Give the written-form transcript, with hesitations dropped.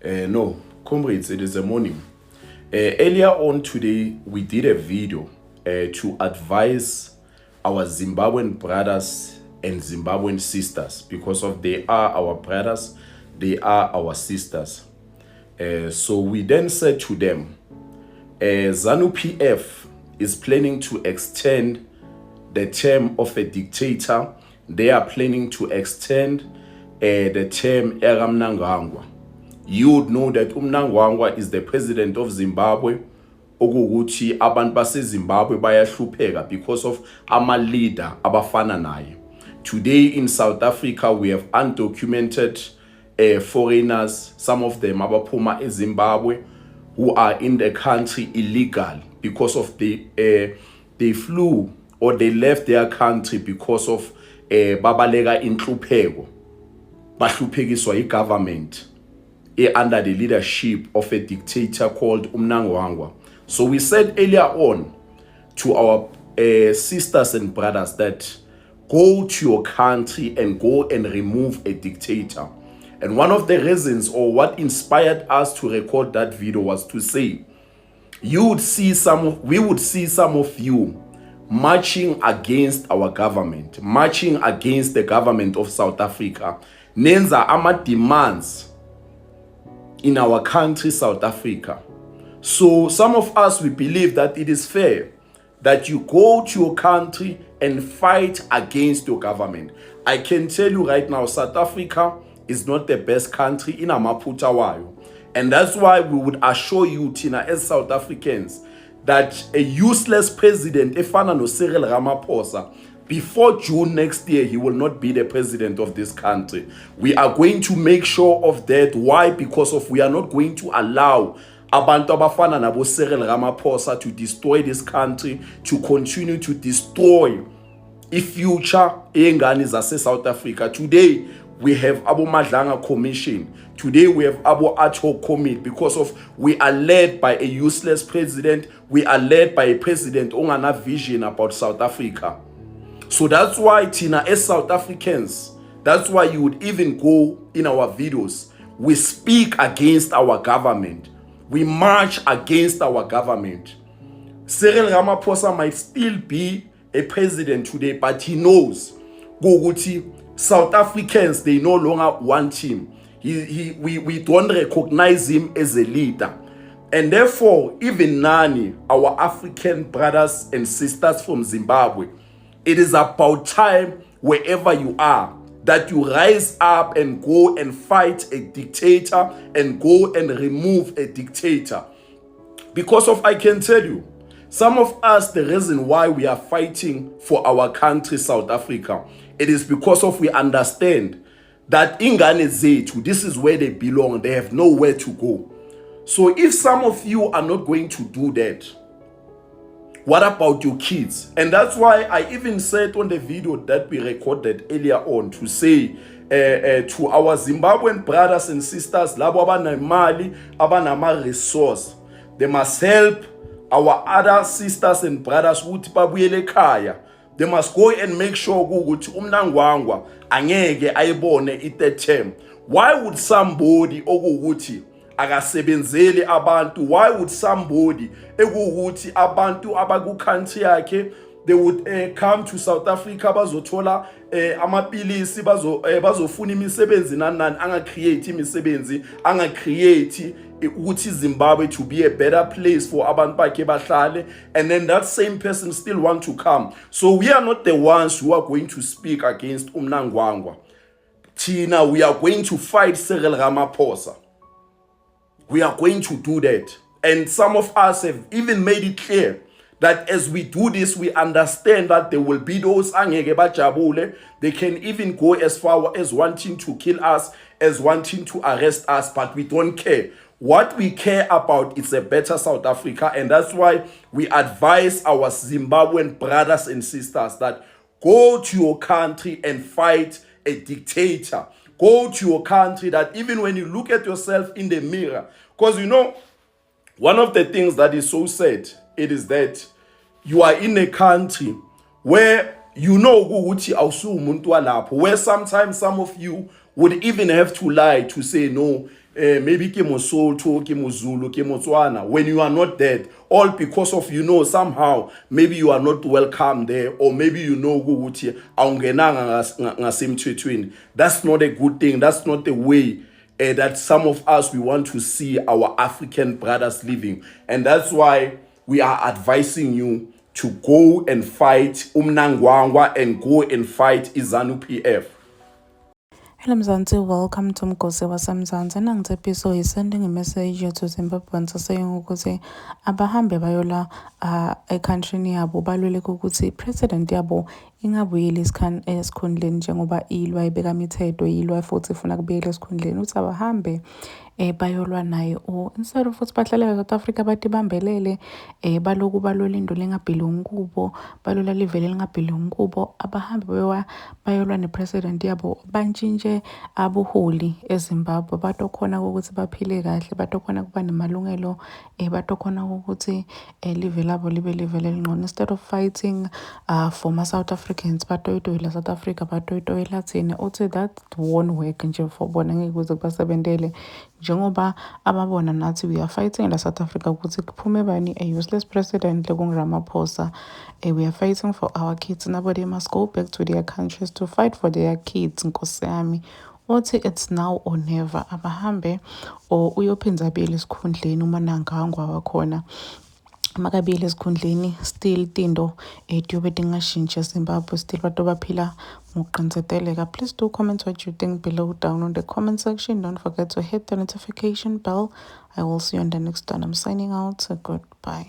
No, comrades, it is a morning. Earlier on today, we did a video to advise our Zimbabwean brothers and Zimbabwean sisters because of they are our brothers, they are our sisters. So we then said to them, ZANU PF is planning to extend the term of a dictator. They are planning to extend the term Era Mnangagwa. You would know that Mnangagwa is the president of Zimbabwe. Okuguchi abantu baseZimbabwe bayahlupheka because of ama leader abafana naye. Today in South Africa we have undocumented foreigners, some of them abaphuma eZimbabwe, who are in the country illegal because of they flew or they left their country because of babaleka inhlupheko, bahluphekiswa igovernment under the leadership of a dictator called Mnangagwa. So we said earlier on to our sisters and brothers that go to your country and go and remove a dictator. And one of the reasons or what inspired us to record that video was to say, we would see some of you marching against our government, marching against the government of South Africa. Nenza ama demands in our country, South Africa. So some of us, we believe that it is fair that you go to your country and fight against your government. I can tell you right now, South Africa is not the best country in Amaputa wayo. And that's why we would assure you, Tina, as South Africans, that a useless president, Efana no Cyril Ramaphosa, before June next year, he will not be the president of this country. We are going to make sure of that. Why? Because of we are not going to allow abantu abafana nabo Cyril Ramaphosa to destroy this country, to continue to destroy the future eyengane zase South Africa. Today, we have Abu Madlanga Commission. Today, we have Abu Ad Hoc Committee because of we are led by a useless president. We are led by a president who has no vision about South Africa. So that's why, Tina, as South Africans, that's why you would even go in our videos. We speak against our government. We march against our government. Cyril Ramaphosa might still be a president today, but he knows Goguti, South Africans, they no longer want him. We don't recognize him as a leader. And therefore, even Nani, our African brothers and sisters from Zimbabwe, it is about time, wherever you are, that you rise up and go and fight a dictator and go and remove a dictator. Because of, I can tell you, some of us, the reason why we are fighting for our country, South Africa, it is because of we understand that ingane zethu, this is where they belong. They have nowhere to go. So if some of you are not going to do that, what about your kids? And that's why I even said on the video that we recorded earlier on to say to our Zimbabwean brothers and sisters, labo abanemali, abanama resource, they must help our other sisters and brothers ukuthi babuyele ekhaya. They must go and make sure ukuthi uMnangagwa angeke ayibone i-third term. Why would somebody okuthi akasebenzeli abantu, why would somebody ekuthi abantu abaku country yakhe they would come to South Africa bazothola amapilisi bazofuna imisebenzi nani anga create imisebenzi, anga create ukuthi Zimbabwe to be a better place for abantu bakhe bahlale, and then that same person still want to come. So we are not the ones who are going to speak against Mnangagwa. Tina, we are going to fight Cyril Ramaphosa. We are going to do that. And some of us have even made it clear that as we do this, we understand that there will be those angeke bajabule. They can even go as far as wanting to kill us, as wanting to arrest us, but we don't care. What we care about is a better South Africa, and that's why we advise our Zimbabwean brothers and sisters that go to your country and fight a dictator. Go to your country that even when you look at yourself in the mirror, because you know, one of the things that is so sad, it is that you are in a country where you know ukuthi awusumuntu walapho, where sometimes some of you would even have to lie to say no, maybe ke Mosotho, ke Mozulu, ke Motswana, when you are not dead, all because of, somehow, maybe you are not welcome there, or maybe ukuthi awungenanga ngasemthethweni. That's not a good thing. That's not the way that some of us, we want to see our African brothers living. And that's why we are advising you to go and fight Umnangwangwa and go and fight iZanu PF. Hello Mzansi, welcome to Mgosi waseMzansi. Nangitsepiso is sending a message to Zimbabweans saying ukuthi abahambe bayola country yabo baluleke ukuthi president yabo ingabuyeli esikhundleni njengoba ilwa ibeka imithetho ilwa futhi ifuna kubuyela esikhundleni uthi abahambe bayolwa naye, or instead of ukuthi bahlale South Africa bathi bambelele baloku balola into lengabhilongi kubo, balola livele lingabhilongi kubo, abahambe bayolwa nepresident yabo bantshintshe abuholi eZimbabwe, batokhona ukuthi baphile kahle, batokhona kuba nemalungelo, batokhona ukuthi live labo libe live lelingcono, instead of fighting for ma-South Africans batoyitoyela South Africa batoyitoyela thina. Uthi that won't work nje for bona, ngeke kuze kubasebentele njengoba ababona nathi we are fighting la South Africa ukuthi kuphume bani a useless president lekunguRamaphosa. We are fighting for our kids. Nobody must go back to their countries to fight for their kids. Nkosi yami uthi it's now or never. Abahambe or uyophinza buyele esikhundleni uma nangangwa wakhona makabuyele esikhundleni, still tinto tiyobe tingashintsha eZimbabwe, still bantu baphila ngokuqiniseteleka. Please do comment what you think below down on the comment section. Don't forget to hit the notification bell. I will see you on the next one. I'm signing out. Goodbye.